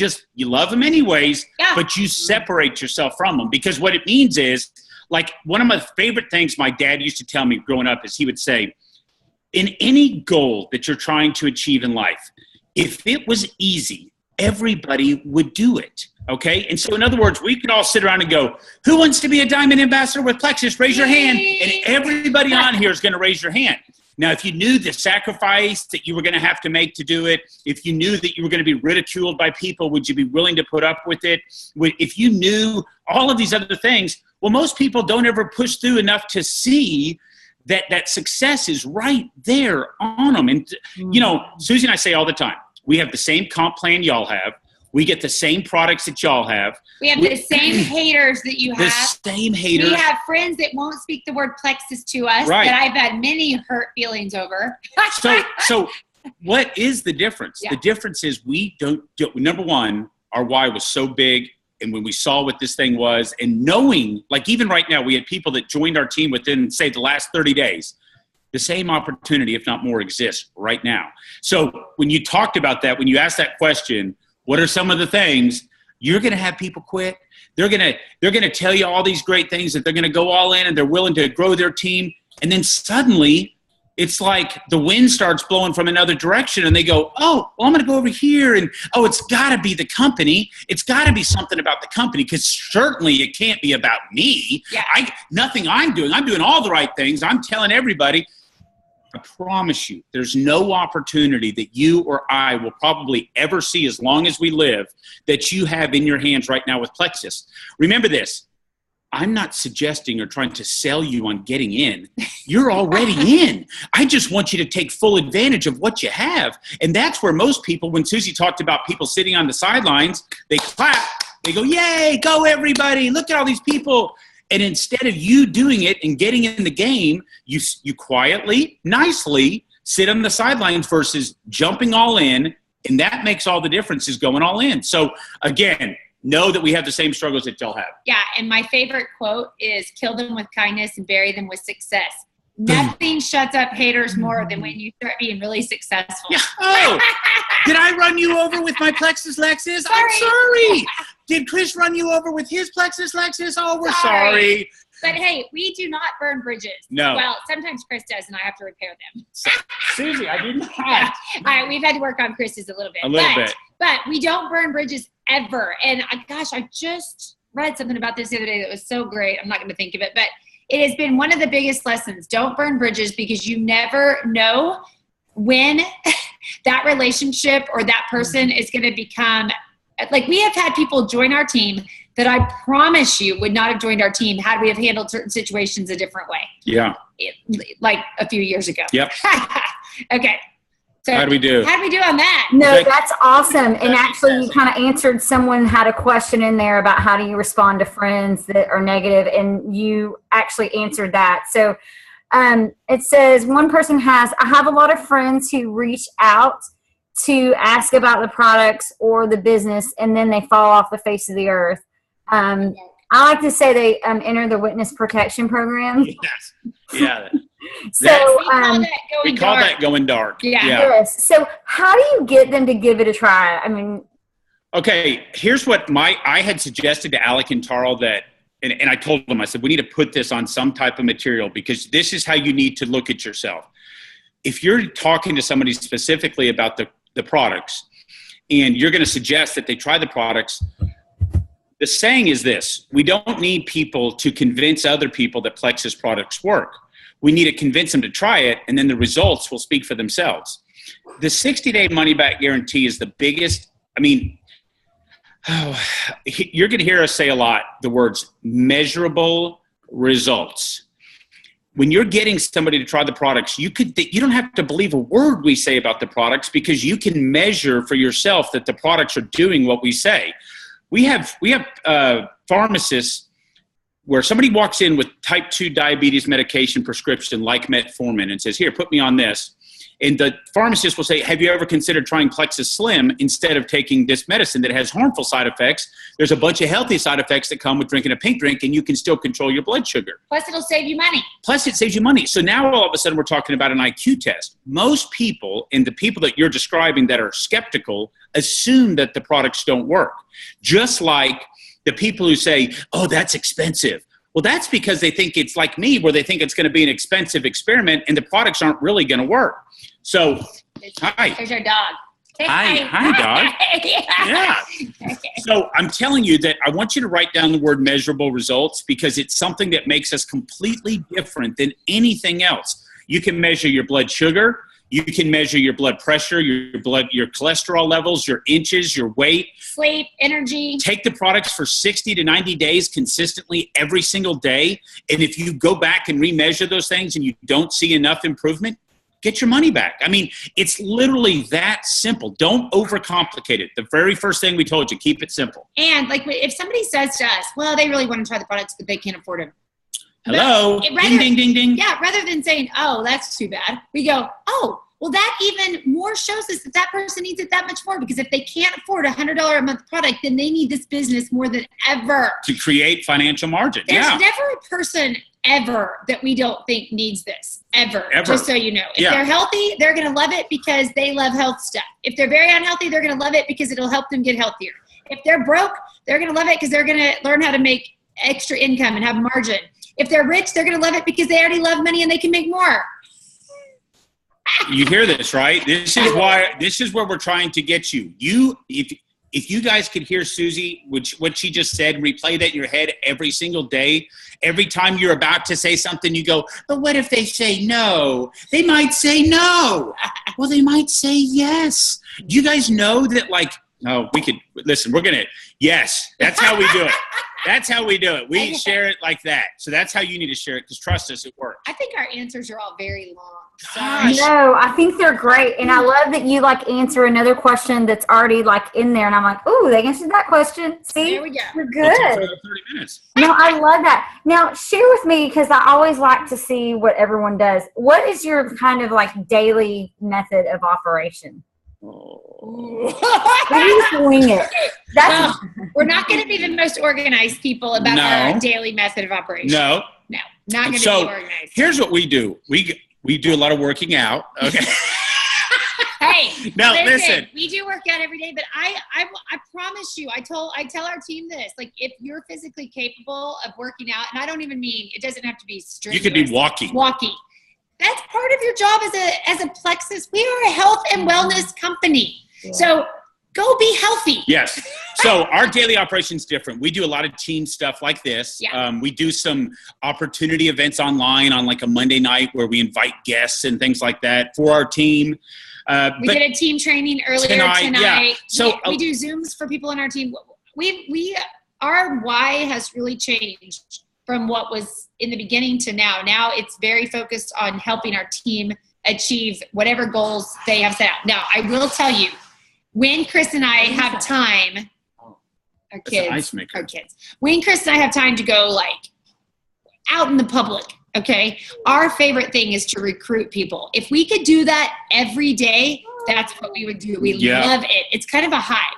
love them anyways, but you separate yourself from them, because what it means is, like, one of my favorite things my dad used to tell me growing up is he would say, in any goal that you're trying to achieve in life, if it was easy, everybody would do it. Okay. And so in other words, we could all sit around and go, who wants to be a diamond ambassador with Plexus? Raise your hand. And everybody on here is going to raise your hand. Now, if you knew the sacrifice that you were going to have to make to do it, if you knew that you were going to be ridiculed by people, would you be willing to put up with it? If you knew all of these other things, well, most people don't ever push through enough to see that success is right there on them. And, Susie and I say all the time, we have the same comp plan y'all have. We get the same products that y'all have. We have the same haters that you have. The same haters. We have friends that won't speak the word Plexus to us that I've had many hurt feelings over. So what is the difference? Yeah. The difference is we don't – number one, our why was so big, and when we saw what this thing was, and knowing – like even right now, we had people that joined our team within, say, the last 30 days. The same opportunity, if not more, exists right now. So when you talked about that, when you asked that question – what are some of the things? You're going to have people quit. They're going to tell you all these great things that they're going to go all in and they're willing to grow their team. And then suddenly it's like the wind starts blowing from another direction and they go, oh, well, I'm going to go over here. And, oh, it's got to be the company. It's got to be something about the company, because certainly it can't be about me. Yeah. Nothing I'm doing all the right things. I'm telling everybody. I promise you, there's no opportunity that you or I will probably ever see as long as we live that you have in your hands right now with Plexus. Remember this. I'm not suggesting or trying to sell you on getting in. You're already in. I just want you to take full advantage of what you have. And that's where most people, when Susie talked about people sitting on the sidelines, they clap. They go, yay, go everybody. Look at all these people. And instead of you doing it and getting in the game, you quietly, nicely sit on the sidelines versus jumping all in. And that makes all the difference, is going all in. So again, know that we have the same struggles that y'all have. Yeah. And my favorite quote is, kill them with kindness and bury them with success. Nothing shuts up haters more than when you start being really successful. Yeah. Oh, did I run you over with my Plexus Lexus? I'm sorry. Did Chris run you over with his Plexus Lexus? Oh, we're sorry. But hey, we do not burn bridges. No. Well, sometimes Chris does, and I have to repair them. Susie, I did not. Yeah. All right, we've had to work on Chris's a little bit. But we don't burn bridges ever. And I just read something about this the other day that was so great. I'm not going to think of it, but it has been one of the biggest lessons. Don't burn bridges, because you never know when that relationship or that person is going to become like we have had people join our team that I promise you would not have joined our team had we have handled certain situations a different way. Yeah. Like a few years ago. Yep. Okay. So how do we do? How do we do on that? No, that's awesome. And actually, you kind of answered, someone had a question in there about how do you respond to friends that are negative, and you actually answered that. So it says, one person has, I have a lot of friends who reach out to ask about the products or the business, and then they fall off the face of the earth. I like to say they enter the witness protection program. Yes. Yeah. So we call that going dark. Yeah. Yes. So how do you get them to give it a try? I mean, okay, here's what I had suggested to Alec and Tarl that, and I told them, I said, we need to put this on some type of material because this is how you need to look at yourself. If you're talking to somebody specifically about the products and you're going to suggest that they try the products, the saying is this: we don't need people to convince other people that Plexus products work. We need to convince them to try it, and then the results will speak for themselves. The 60-day money-back guarantee is the biggest. I mean, you're going to hear us say a lot the words measurable results. When you're getting somebody to try the products, you don't have to believe a word we say about the products because you can measure for yourself that the products are doing what we say. We have pharmacists where somebody walks in with type 2 diabetes medication prescription like metformin and says, here, put me on this. And the pharmacist will say, have you ever considered trying Plexus Slim instead of taking this medicine that has harmful side effects? There's a bunch of healthy side effects that come with drinking a pink drink, and you can still control your blood sugar. Plus, it'll save you money. Plus, it saves you money. So now all of a sudden we're talking about an IQ test. Most people, and the people that you're describing that are skeptical, assume that the products don't work. Just like the people who say, oh, that's expensive. Well, that's because they think it's like me, where they think it's going to be an expensive experiment and the products aren't really going to work. So, hi. There's our dog. Hi, dog. Yeah. So I'm telling you that I want you to write down the word measurable results because it's something that makes us completely different than anything else. You can measure your blood sugar. You can measure your blood pressure, your cholesterol levels, your inches, your weight. Sleep, energy. Take the products for 60 to 90 days consistently every single day. And if you go back and remeasure those things and you don't see enough improvement, get your money back. I mean, it's literally that simple. Don't overcomplicate it. The very first thing we told you, keep it simple. And like if somebody says to us, well, they really want to try the products, but they can't afford them. Hello. Ding, ding, ding, ding. Yeah, rather than saying, oh, that's too bad, we go, oh, well, that even more shows us that that person needs it that much more, because if they can't afford a $100 a month product, then they need this business more than ever. To create financial margin. There's never a person ever that we don't think needs this, ever. Just so you know. If they're healthy, they're going to love it because they love health stuff. If they're very unhealthy, they're going to love it because it'll help them get healthier. If they're broke, they're going to love it because they're going to learn how to make extra income and have margin. If they're rich, they're going to love it because they already love money and they can make more. You hear this, right? This is where we're trying to get you. If you guys could hear Susie, what she just said, replay that in your head every single day, every time you're about to say something, you go, but what if they say no? They might say no. Well, they might say yes. Do you guys know that, like, no, we could, listen, yes, that's how we do it. That's how we do it. We share it like that. So that's how you need to share it, because trust us, it works. I think our answers are all very long. Gosh. No, I think they're great. And I love that you answer another question that's already in there. And I'm like, ooh, they answered that question. See, there we go. We're good. 30 minutes. No, I love that. Now, share with me, because I always like to see what everyone does. What is your kind of daily method of operation? Wing it. We're not going to be the most organized people about our daily method of operation. No, not going to be organized. Here's what we do. We do a lot of working out. Okay. Hey, now listen. We do work out every day, but I promise you, I tell our team this: if you're physically capable of working out, and I don't even mean it doesn't have to be strenuous. You could be walking. That's part of your job as a Plexus. We are a health and wellness company. Yeah. So go be healthy. Yes. So our daily operation's different. We do a lot of team stuff like this. Yeah. We do some opportunity events online on a Monday night where we invite guests and things like that for our team. We did a team training earlier tonight. Yeah. So we do Zooms for people in our team. Our why has really changed from what was in the beginning to now. Now it's very focused on helping our team achieve whatever goals they have set out. Now, I will tell you, when Chris and I have time, our kids, when Chris and I have time to go like out in the public, okay, our favorite thing is to recruit people. If we could do that every day, that's what we would do. We love it. It's kind of a high.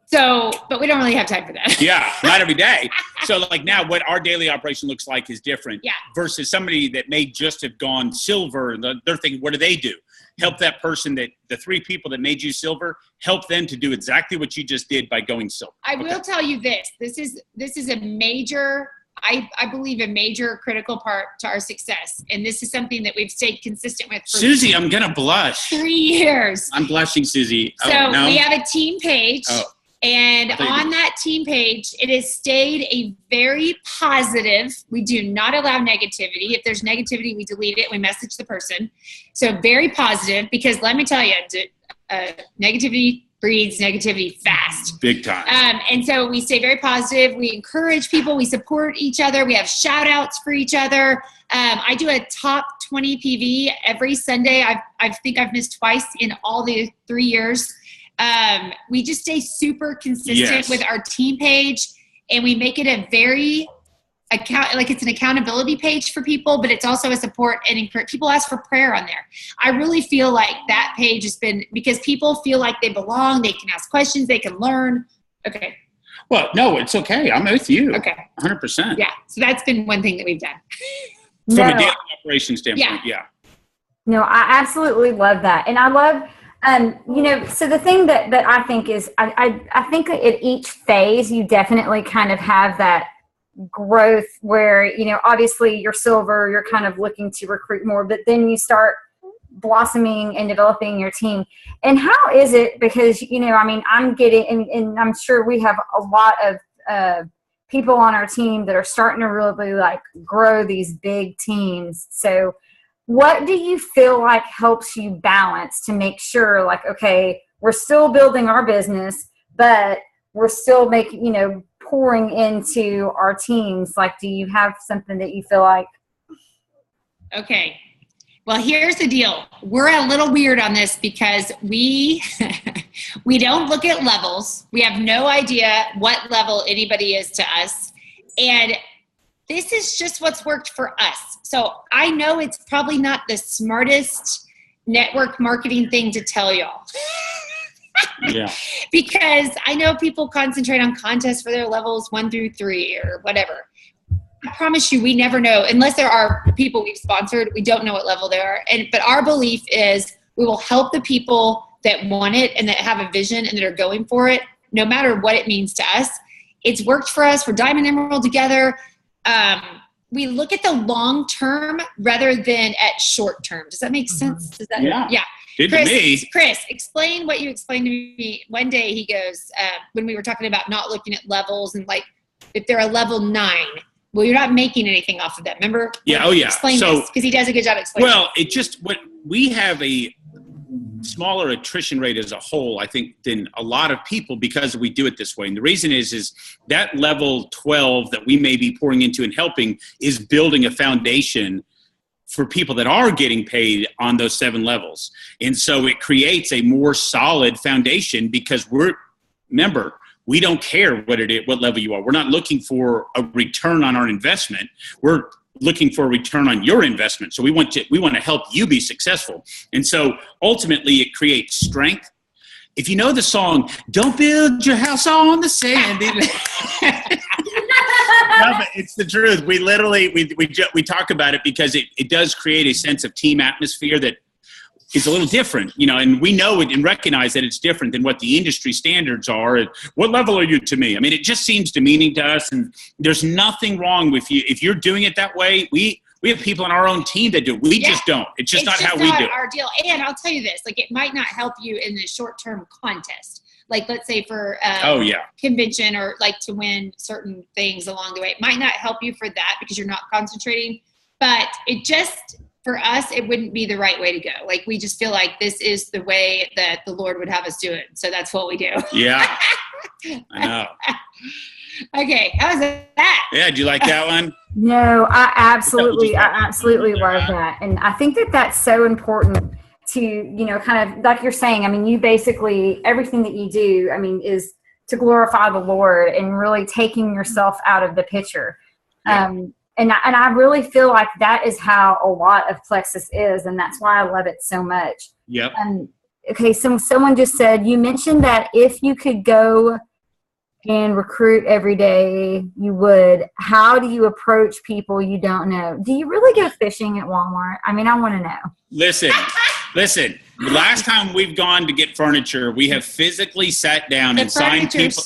So, but we don't really have time for that. Yeah, not every day. So like now what our daily operation looks like is different versus somebody that may just have gone silver. And they're thinking, what do they do? Help that person, that the 3 people that made you silver, help them to do exactly what you just did by going silver. I will tell you this. This is a major, I believe a major critical part to our success. And this is something that we've stayed consistent with for Susie, I'm going to blush. 3 years. I'm blushing, Susie. So we have a team page. And on that team page, it has stayed a very positive. We do not allow negativity. If there's negativity, we delete it. We message the person. So very positive, because let me tell you, negativity breeds negativity fast. Big time. And so we stay very positive. We encourage people. We support each other. We have shout outs for each other. I do a top 20 PV every Sunday. I think I've missed twice in all the 3 years. We just stay super consistent with our team page, and we make it a very it's an accountability page for people, but it's also a support and encourage. People ask for prayer on there. I really feel like that page has been, because people feel like they belong, they can ask questions, they can learn. Okay. Well, no, it's okay. I'm with you. Okay. 100%. Yeah. So that's been one thing that we've done. From a daily operation standpoint, No, I absolutely love that. And I love, so the thing that I think is, I think at each phase, you definitely kind of have that growth where, obviously you're silver, you're kind of looking to recruit more, but then you start blossoming and developing your team. And how is it? Because, I'm getting, and I'm sure we have a lot of people on our team that are starting to really like grow these big teams. So what do you feel like helps you balance to make sure, like, okay, we're still building our business, but we're still making, pouring into our teams? Like, do you have something that you feel like? Okay. Well, here's the deal. We're a little weird on this because we don't look at levels. We have no idea what level anybody is to us. And this is just what's worked for us. So I know it's probably not the smartest network marketing thing to tell y'all. Yeah. Because I know people concentrate on contests for their levels 1 through 3 or whatever. I promise you, we never know, unless there are people we've sponsored, we don't know what level they are. But our belief is we will help the people that want it and that have a vision and that are going for it, no matter what it means to us. It's worked for us. We're Diamond Emerald together. We look at the long term rather than at short term. Does that make sense? Does that? Yeah. Good to me. Chris, explain what you explained to me. One day he goes, when we were talking about not looking at levels and like if they're a level 9, well, you're not making anything off of that. Remember? Yeah. Oh, yeah. Explain this, because he does a good job explaining. Well, what we have a smaller attrition rate as a whole, I think, than a lot of people because we do it this way. And the reason is that level 12 that we may be pouring into and helping is building a foundation for people that are getting paid on those 7 levels. And so it creates a more solid foundation because remember, we don't care what level you are. We're not looking for a return on our investment. We're looking for a return on your investment. So we want to help you be successful. And so ultimately it creates strength. If you know the song, "Don't Build Your House on the Sand." No, but it's the truth. We literally, we talk about it because it does create a sense of team atmosphere that is a little different, and we know it and recognize that it's different than what the industry standards are. What level are you to me? I mean, it just seems demeaning to us, and there's nothing wrong with you. If you're doing it that way, we have people on our own team that do. We just don't. It's just not how we do it. Our deal. And I'll tell you this, like, it might not help you in the short-term contest. Like, let's say for convention or like to win certain things along the way. It might not help you for that because you're not concentrating, but it just for us, it wouldn't be the right way to go. Like, we just feel like this is the way that the Lord would have us do it. So that's what we do. Yeah. I know. Okay. How's that? Yeah. Do you like that one? No, I absolutely love that. And I think that that's so important to, you know, kind of like you're saying, I mean, you basically, everything that you do, I mean, is to glorify the Lord and really taking yourself out of the picture. Yeah. And I really feel like that is how a lot of Plexus is, and that's why I love it so much. Yep. Okay, so someone just said, you mentioned that if you could go and recruit every day, you would. How do you approach people you don't know? Do you really go fishing at Walmart? I mean, I want to know. Listen. The last time we've gone to get furniture, we have physically sat down and signed people.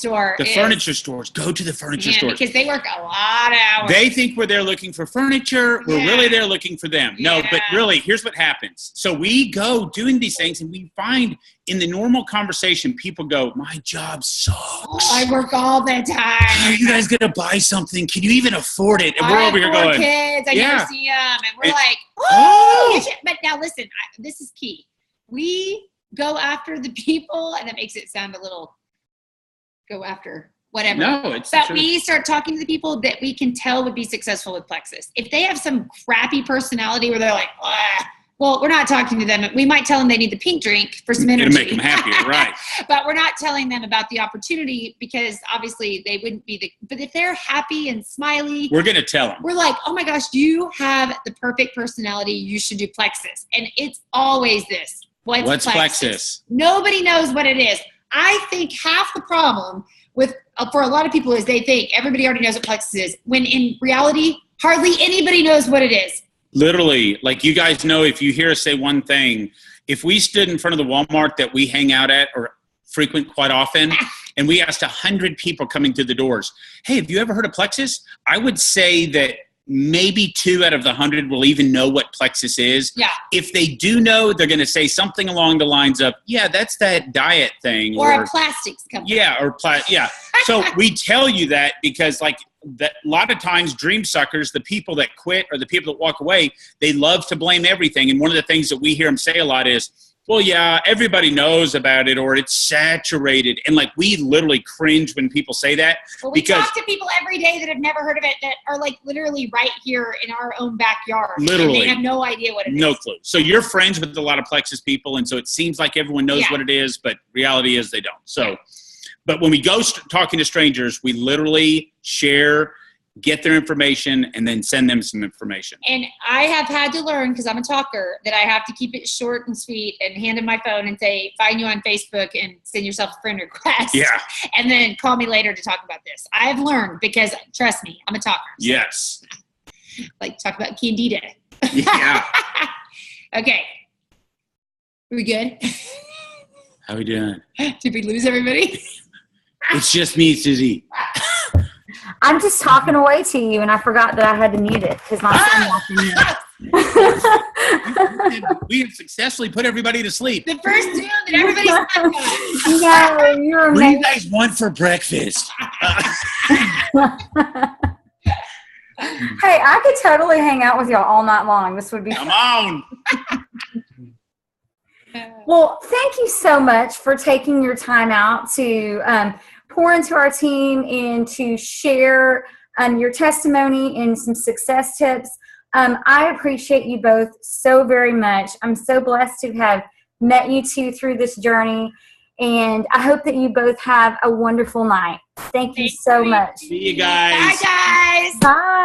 Furniture stores. Go to the furniture stores. Because they work a lot of hours. They think we're there looking for furniture. We're really there looking for them. No, but really, here's what happens. So we go doing these things, and we find in the normal conversation, people go, my job sucks. I work all the time. Are you guys going to buy something? Can you even afford it? And we're over here going, kids. I never see them. And we're like, But now listen, this is key. We go after the people, and that makes it sound a little go after whatever. No, it's but true. We start talking to the people that we can tell would be successful with Plexus. If they have some crappy personality where they're like, well, we're not talking to them. We might tell them they need the pink drink for some energy. To make them happier, right. But we're not telling them about the opportunity because obviously they wouldn't be but if they're happy and smiley. We're going to tell them. We're like, oh my gosh, you have the perfect personality. You should do Plexus. And it's always this. What's Plexus? Nobody knows what it is. I think half the problem for a lot of people is they think everybody already knows what Plexus is, when in reality, hardly anybody knows what it is. Literally, like you guys know, if you hear us say one thing, if we stood in front of the Walmart that we hang out at or frequent quite often, and we asked 100 people coming through the doors, hey, have you ever heard of Plexus? I would say that maybe 2 out of the 100 will even know what Plexus is. Yeah. If they do know, they're going to say something along the lines of, yeah, that's that diet thing. Or a plastics company. Yeah, yeah. So we tell you that because like that a lot of times dream suckers, the people that quit or the people that walk away, they love to blame everything. And one of the things that we hear them say a lot is, well, yeah, everybody knows about it, or it's saturated. And like, we literally cringe when people say that. Well, we talk to people every day that have never heard of it, that are like literally right here in our own backyard. Literally. And they have no idea what it is. No clue. So you're friends with a lot of Plexus people. And so it seems like everyone knows what it is, but reality is they don't. So, but when we go talking to strangers, we literally share, get their information, and then send them some information. And I have had to learn, because I'm a talker, that I have to keep it short and sweet and hand in my phone and say, find you on Facebook and send yourself a friend request. Yeah. And then call me later to talk about this. I've learned because, trust me, I'm a talker. So. Yes. Like, talk about Candida. Yeah. Okay. Are we good? How we doing? Did we lose everybody? It's just me, Susie. I'm just talking away to you, and I forgot that I had to mute it because my son walked in. We have successfully put everybody to sleep. The first tune that everybody's talking about. No, you're What do amazing. you guys want for breakfast? Hey, I could totally hang out with y'all all night long. This would be Come on. Well, thank you so much for taking your time out to pour into our team and to share your testimony and some success tips. I appreciate you both so very much. I'm so blessed to have met you two through this journey, and I hope that you both have a wonderful night. Thank you so much. See you guys. Bye, guys. Bye.